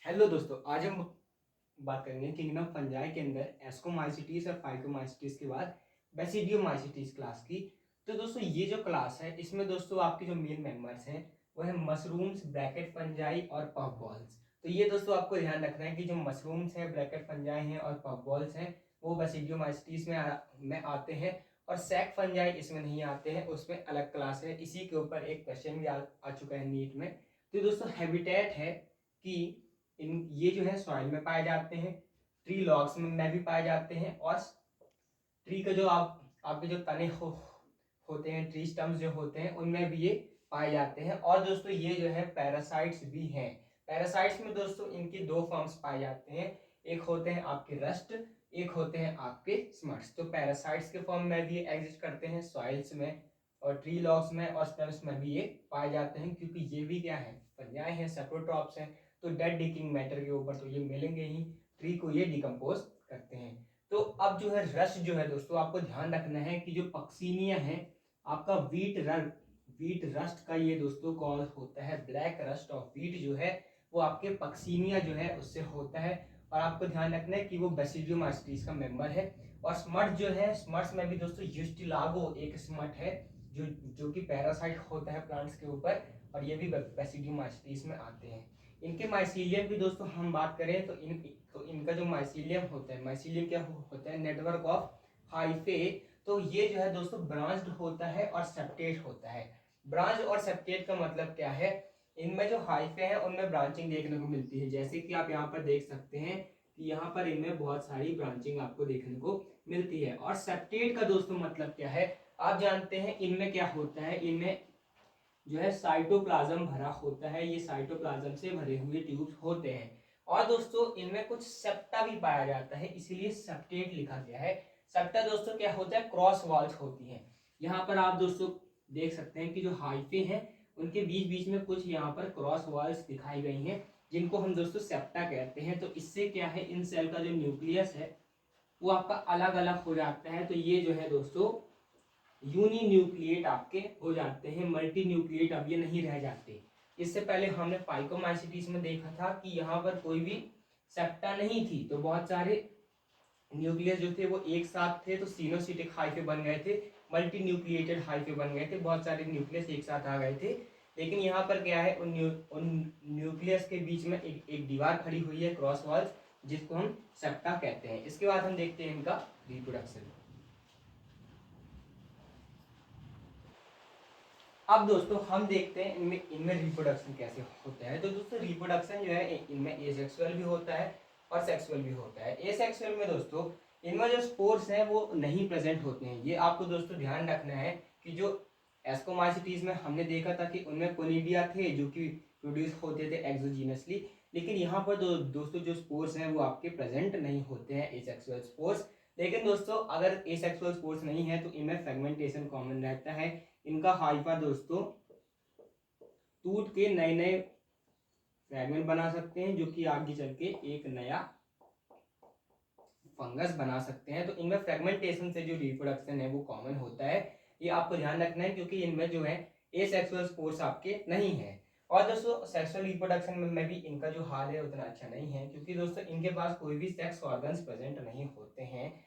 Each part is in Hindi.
हेलो दोस्तों, आज हम बात करेंगे किंगडम फंजाई के अंदर एस्कोमाइसिटीज और फाइकोमाइसिटीज के बाद बेसिडियोमाइसिटीज क्लास की। तो दोस्तों ये जो क्लास है इसमें दोस्तों आपके जो मेन मेंबर्स हैं वो है मशरूम्स, ब्रैकेट फंजाई और पफ बॉल्स। तो ये दोस्तों आपको ध्यान रखना है कि जो मशरूम्स हैं, ब्रैकेट फंजाई हैं और पफ बॉल्स हैं वो बेसिडियोमाइसिटीज में आते हैं और सैक फंजाई इसमें नहीं आते हैं, उसमें अलग क्लास है। इसी के ऊपर एक क्वेश्चन भी आ चुका है नीट में। तो दोस्तों हैबिटेट है कि ये जो है सॉइल में पाए जाते हैं, ट्री लॉग्स में भी पाए जाते हैं और ट्री का जो आपके जो तने होते हैं, ट्री स्टम्स जो होते हैं उनमें भी ये पाए जाते हैं। और दोस्तों ये जो है पैरासाइट्स भी हैं। पैरासाइट्स में दोस्तों इनकी दो फॉर्म्स पाए जाते हैं, एक होते हैं आपके रस्ट, एक होते हैं आपके स्मट्स। तो पैरासाइट्स के फॉर्म में भी एग्जिस्ट करते हैं सॉइल्स में और ट्री लॉग्स में और स्टम्स में भी ये पाए जाते हैं, क्योंकि ये भी क्या है, फंजाई हैं, सेप्रोट्रॉप्स हैं। तो डेड डिकिंग मैटर के ऊपर तो ये मिलेंगे ही, ट्री को ये डिकम्पोज करते हैं। तो अब जो है रस्ट जो है दोस्तों आपको ध्यान रखना है कि जो पक्सीनिया है आपका वीट रस्ट का ये दोस्तों कॉल होता है ब्लैक रस्ट ऑफ वीट, जो है वो आपके पक्सीनिया जो है उससे होता है। और आपको ध्यान रखना है कि वो बेसिडियोमाइसिटीज का मेंबर है। और स्मट जो है, स्मट्स में भी दोस्तों यूस्टिलागो एक स्मट है जो कि पैरासाइट होता है प्लांट्स के ऊपर, और ये भी बेसिडियोमाइसिटीज में आते हैं। इनके माइसीलियम की दोस्तों हम बात करें तो इनका जो माइसीलियम होता है, माइसीलियम क्या होता है, नेटवर्क ऑफ हाइफे। तो ये जो है दोस्तों ब्रांच्ड होता है और सेप्टेट होता है। ब्रांच और सेप्टेट का मतलब क्या है, इनमें जो हाइफे हैं उनमें ब्रांचिंग देखने को मिलती है, जैसे कि आप यहाँ पर देख सकते हैं कि यहाँ पर इनमें बहुत सारी ब्रांचिंग आपको देखने को मिलती है। और सेप्टेट का दोस्तों मतलब क्या है, आप जानते हैं इनमें क्या होता है, इनमें जो है साइटोप्लाज्म भरा होता है, ये साइटोप्लाज्म से भरे हुए ट्यूब्स होते हैं। और दोस्तों इनमें कुछ सेप्टा भी पाया जाता है, इसीलिए सेप्टेट लिखा गया है। सेप्टा दोस्तों क्या होता है, क्रॉस वॉल्स होती हैं। यहाँ पर आप दोस्तों देख सकते हैं कि जो हाइफे हैं उनके बीच बीच में कुछ यहाँ पर क्रॉस वॉल्स दिखाई गई हैं, जिनको हम दोस्तों सेप्टा कहते हैं। तो इससे क्या है, इन सेल का जो न्यूक्लियस है वो आपका अलग अलग हो जाता है। तो ये जो है दोस्तों यूनी न्यूक्लिएट आपके हो जाते हैं, मल्टी न्यूक्लिएट अब ये नहीं रह जाते। इससे पहले हमने फाइकोमाइसिटीज में देखा था कि यहाँ पर कोई भी सेप्टा नहीं थी, तो बहुत सारे न्यूक्लियस जो थे वो एक साथ थे, तो सिनोसिटिक हाइफे बन गए थे, मल्टी न्यूक्लिएटेड हाइफे बन गए थे, बहुत सारे न्यूक्लियस एक साथ आ गए थे। लेकिन यहाँ पर क्या है, उन न्यूक्लियस के बीच में एक दीवार खड़ी हुई है, क्रॉस वॉल्स, जिसको हम सेप्टा कहते हैं। इसके बाद हम देखते हैं इनका रिप्रोडक्शन। अब दोस्तों हम देखते हैं इनमें रिप्रोडक्शन कैसे होता है। तो दोस्तों रिप्रोडक्शन जो है इनमें एसेक्सुअल भी होता है और सेक्सुअल भी होता है। एसेक्सुअल में दोस्तों इनमें जो स्पोर्स हैं वो नहीं प्रेजेंट होते हैं। ये आपको दोस्तों ध्यान रखना है कि जो एस्कोमाइसिटीज में हमने देखा था कि उनमें कोनिडिया थे जो कि प्रोड्यूस होते थे एक्सोजीनसली, लेकिन यहाँ पर दोस्तों जो स्पोर्स हैं वो आपके प्रेजेंट नहीं होते हैं, एसेक्सुअल स्पोर्स। लेकिन दोस्तों अगर एसेक्सुअल स्पोर्स नहीं है तो इनमें फ्रेगमेंटेशन कॉमन रहता है। इनका हाइफा दोस्तों टूट के नए नए फ्रैगमेंट बना सकते हैं, जो कि आगे चल के एक नया फंगस बना सकते हैं। तो इनमें फ्रेगमेंटेशन से जो रिप्रोडक्शन है वो कॉमन होता है, ये आपको ध्यान रखना है, क्योंकि इनमें जो है एसेक्सुअल स्पोर्स आपके नहीं है। और दोस्तों सेक्सुअल रिप्रोडक्शन में भी इनका जो हाल है उतना अच्छा नहीं है, क्योंकि दोस्तों इनके पास कोई भी सेक्स ऑर्गन्स प्रेजेंट नहीं होते हैं।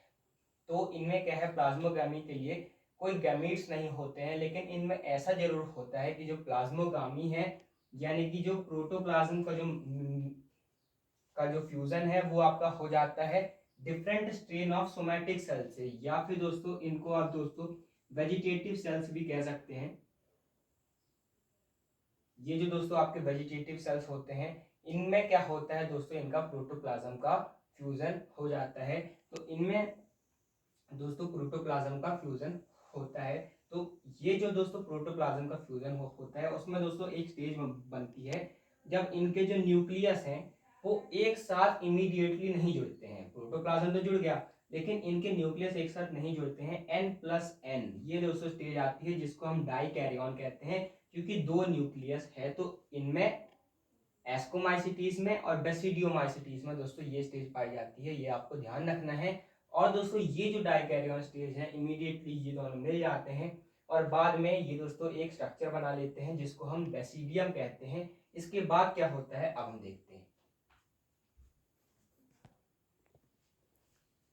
तो इनमें क्या है, प्लाज्मोगामी के लिए कोई गैमीट्स नहीं होते हैं। लेकिन इनमें ऐसा जरूर होता है कि जो प्लाज्मोगामी है, यानी कि जो प्रोटोप्लाज्म का जो फ्यूजन है वो आपका हो जाता है different strain of somatic cell से, या फिर दोस्तों इनको आप दोस्तों वेजिटेटिव सेल्स भी कह सकते हैं। ये जो दोस्तों आपके वेजिटेटिव सेल्स होते हैं इनमें क्या होता है दोस्तों, इनका प्रोटोप्लाज्म का फ्यूजन हो जाता है। तो इनमें दोस्तों प्रोटोप्लाज्म का फ्यूजन होता है। तो ये जो दोस्तों प्रोटोप्लाज्म का फ्यूजन होता है उसमें दोस्तों एक स्टेज बनती है जब इनके जो न्यूक्लियस हैं वो एक साथ इमीडिएटली नहीं जुड़ते हैं। प्रोटोप्लाज्म तो जुड़ गया लेकिन इनके न्यूक्लियस एक साथ नहीं जुड़ते हैं। N+N ये दोस्तों स्टेज आती है, जिसको हम डाइकैरियन कहते हैं, क्योंकि दो न्यूक्लियस है। तो इनमें एस्कोमाइसिटीज में और बेसिडियोमाइसिटीज में दोस्तों ये स्टेज पाई जाती है, ये आपको ध्यान रखना है। और दोस्तों ये जो डाइकैरियन स्टेज है इमीडिएटली ये दोनों मिल जाते हैं और बाद में ये दोस्तों एक स्ट्रक्चर बना लेते हैं जिसको हम बेसिडियम कहते हैं। इसके बाद क्या होता है अब हम देखते हैं।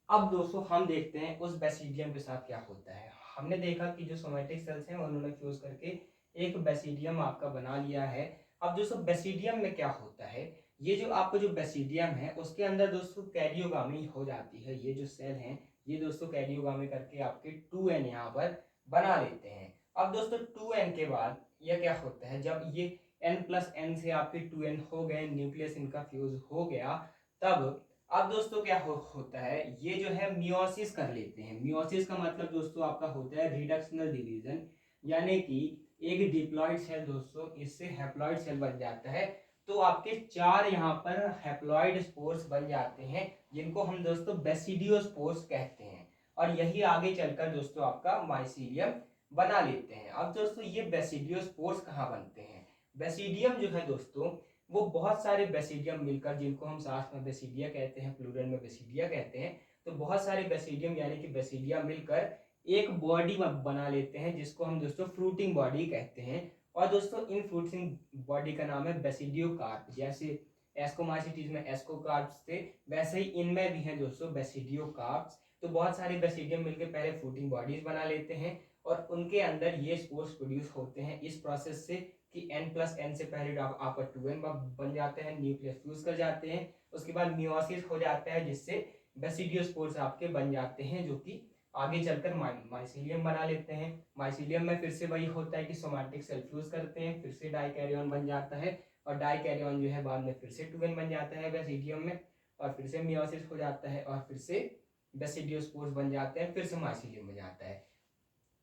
अब दोस्तों हम देखते हैं उस बेसिडियम के साथ क्या होता है। हमने देखा कि जो सोमैटिक सेल्स हैं उन्होंने फ्यूज करके एक बेसिडियम आपका बना लिया है। अब दोस्तों बेसिडियम में क्या होता है, ये जो आपका जो बेसिडियम है उसके अंदर दोस्तों कैरियोगामी हो जाती है। ये जो सेल हैं ये दोस्तों कैरियोगामी करके आपके 2n यहाँ पर बना लेते हैं। अब दोस्तों 2n के बाद यह क्या होता है, जब ये n+n से आपके 2n हो गए, न्यूक्लियस इनका फ्यूज हो गया, तब अब दोस्तों क्या होता है, ये जो है मियोसिस कर लेते हैं। मियोसिस का मतलब दोस्तों आपका होता है रिडक्शनल डिवीजन, यानी कि एक डिप्लॉइड सेल दोस्तों इससे हैप्लॉइड सेल बन जाता है। तो आपके 4 यहाँ पर हैप्लॉइड स्पोर्स बन जाते हैं, जिनको हम दोस्तों बेसिडियोस्पोर्स कहते हैं, और यही आगे चलकर दोस्तों आपका माइसीलियम बना लेते हैं। अब दोस्तों ये बेसिडियोस्पोर्स कहाँ बनते हैं, बेसिडियम जो है दोस्तों वो बहुत सारे बेसिडियम मिलकर, जिनको हम साथ में बेसिडिया कहते हैं, प्लूरल में बेसिडिया कहते हैं, तो बहुत सारे बेसिडियम यानी कि बेसिडिया मिलकर एक बॉडी बना लेते हैं, जिसको हम दोस्तों फ्रूटिंग बॉडी कहते हैं। और दोस्तों इन फ्रूटिंग बॉडी का नाम है बेसिडियोकार्प। जैसे एस्कोमाइसिटीज में एस्कोकार्प्स थे, वैसे ही इनमें भी हैं दोस्तों बेसिडियोकार्प्स। तो बहुत सारे बेसिडियम मिलकर पहले फ्रूटिंग बॉडीज बना लेते हैं और उनके अंदर ये स्पोर्स प्रोड्यूस होते हैं इस प्रोसेस से कि n+n से पहले आपका 2n बन जाते हैं, न्यूक्लियस फ्यूज कर जाते हैं, उसके बाद मियोसिस हो जाता है जिससे बेसिडियोस्पोर्स आपके बन जाते हैं, जो कि आगे चलकर माइसीलियम बना लेते हैं। माइसीलियम में फिर से वही होता है कि सोमैटिक सेल फ्यूज करते हैं, फिर से डाइकैरियन बन जाता है, और डाइकैरियन जो है बाद में फिर से 2n बन जाता है बेसिडियम में, और फिर से मियोसिस हो जाता है, और फिर से बेसिडियोस्पोर्स बन जाते हैं, फिर से माइसीलियम बन जाता है।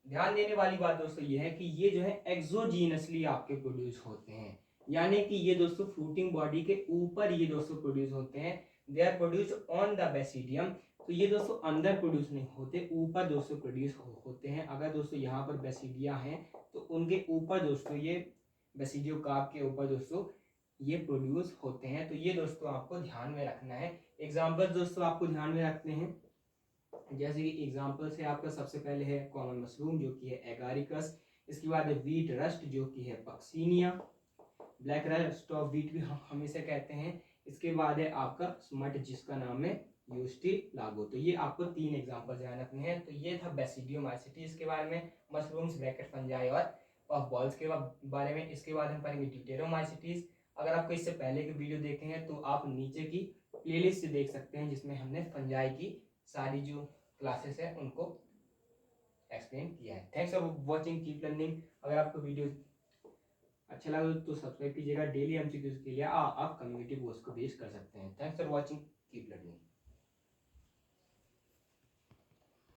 ध्यान देने वाली बात दोस्तों ये है कि ये जो है एक्सोजीनसली आपके प्रोड्यूस होते हैं, यानी कि ये दोस्तों फ्रूटिंग बॉडी के ऊपर ये दोस्तों प्रोड्यूस होते हैं। They are produce on the basidium. तो ये दोस्तों अंदर प्रोड्यूस नहीं होते, ऊपर दोस्तों प्रोड्यूस होते हैं। अगर दोस्तों यहाँ पर बेसिडिया हैं तो उनके ऊपर दोस्तों ये बेसिडियोकार्प के ऊपर दोस्तों ये प्रोड्यूस होते हैं। तो ये दोस्तों आपको ध्यान में रखना है। एग्जाम्पल दोस्तों आपको ध्यान में रखते हैं, जैसे कि एग्जांपल्स है आपका, सबसे पहले है कॉमन मशरूम जो कि है एगारिकस, इसके बाद है व्हीट रस्ट जो कि है Puccinia, black rust of wheat भी हम इसे कहते हैं, इसके बाद है आपका स्मट जिसका नाम है यूस्टिलागो। तो ये आपको 3 एग्जांपल ध्यान रखने हैं। तो ये था बेसिडियोमाइसिटीज के बारे में, मशरूम्स, ब्रैकेट फंजाई और पफ बॉल्स के बारे में। इसके बाद हम पढ़ेंगे ड्यूटेरोमाइसिटीज। अगर आपको इससे पहले के वीडियो देखे हैं तो आप नीचे की प्लेलिस्ट देख सकते हैं, जिसमें हमने फंजाई की सारी जो क्लासेस है उनको एक्सप्लेन किया है। Thanks for watching, keep learning. अगर आपको वीडियो अच्छा लगा तो सब्सक्राइब कीजिएगा। डेली एमसीक्यूज के लिए आप कम्युनिटी पोस्ट को बेस कर सकते हैं। Thanks for watching, keep learning.